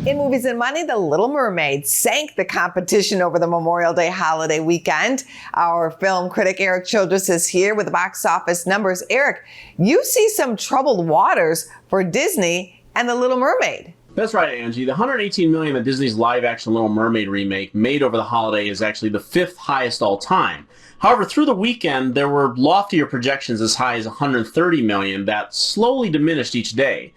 In Movies and Money, The Little Mermaid sank the competition over the Memorial Day holiday weekend. Our film critic Erik Childress is here with the box office numbers. Erik, you see some troubled waters for Disney and The Little Mermaid. That's right, Angie. The $118 million that Disney's live-action Little Mermaid remake made over the holiday is actually the fifth highest all time. However, through the weekend, there were loftier projections as high as $130 million that slowly diminished each day.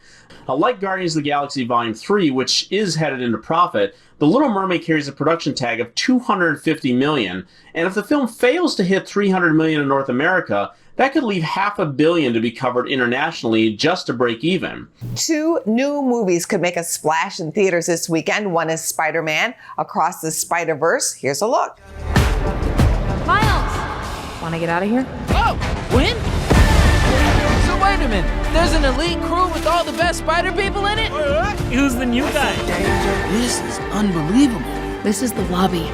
Now, like Guardians of the Galaxy Volume 3, which is headed into profit, The Little Mermaid carries a production tag of $250 million, and if the film fails to hit $300 million in North America, that could leave $500 million to be covered internationally just to break even. Two new movies could make a splash in theaters this weekend. One is Spider-Man Across the Spider-Verse. Here's a look. Miles! Want to get out of here? Oh! Win? So wait a minute. There's an elite crew with all the best spider people in it? Who's the new guy? This is unbelievable. This is the lobby.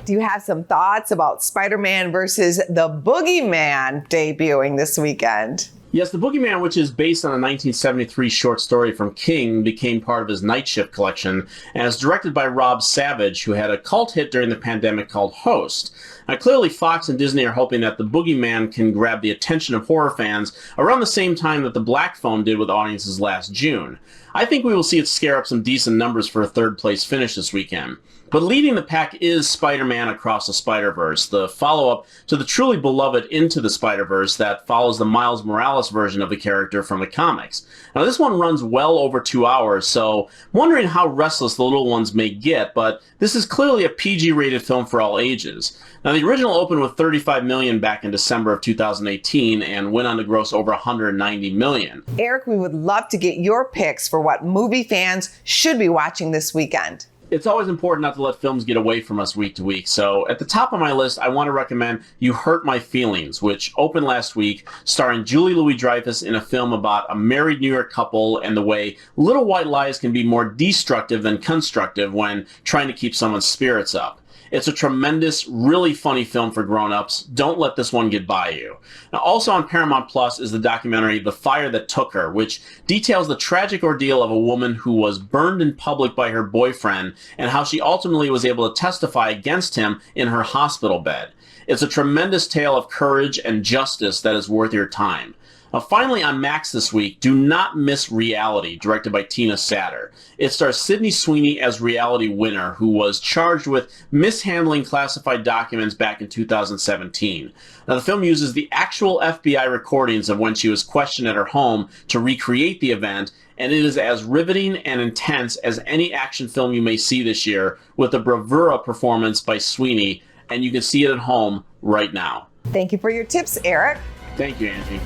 Do you have some thoughts about Spider-Man versus the Boogeyman debuting this weekend? Yes, The Boogeyman, which is based on a 1973 short story from King, became part of his Night Shift collection and is directed by Rob Savage, who had a cult hit during the pandemic called Host. Now, clearly, Fox and Disney are hoping that The Boogeyman can grab the attention of horror fans around the same time that The Black Phone did with audiences last June. I think we will see it scare up some decent numbers for a third-place finish this weekend. But leading the pack is Spider-Man Across the Spider-Verse, the follow-up to the truly beloved Into the Spider-Verse that follows the Miles Morales version of the character from the comics. Now, this one runs well over 2 hours, so I'm wondering how restless the little ones may get, but this is clearly a PG-rated film for all ages. Now, the original opened with $35 million back in December of 2018 and went on to gross over $190 million. Erik, we would love to get your picks for what movie fans should be watching this weekend. It's always important not to let films get away from us week to week, so at the top of my list, I want to recommend You Hurt My Feelings, which opened last week, starring Julie Louis-Dreyfus in a film about a married New York couple and the way little white lies can be more destructive than constructive when trying to keep someone's spirits up. It's a tremendous, really funny film for grown-ups. Don't let this one get by you. Now, also on Paramount Plus is the documentary The Fire That Took Her, which details the tragic ordeal of a woman who was burned in public by her boyfriend and how she ultimately was able to testify against him in her hospital bed. It's a tremendous tale of courage and justice that is worth your time. Now, finally, on Max this week, do not miss Reality, directed by Tina Satter. It stars Sydney Sweeney as Reality Winner, who was charged with mishandling classified documents back in 2017. Now, the film uses the actual FBI recordings of when she was questioned at her home to recreate the event, and it is as riveting and intense as any action film you may see this year, with a bravura performance by Sweeney, and you can see it at home right now. Thank you for your tips, Erik. Thank you, Angie.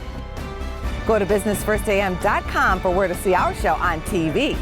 Go to businessfirstam.com for where to see our show on TV.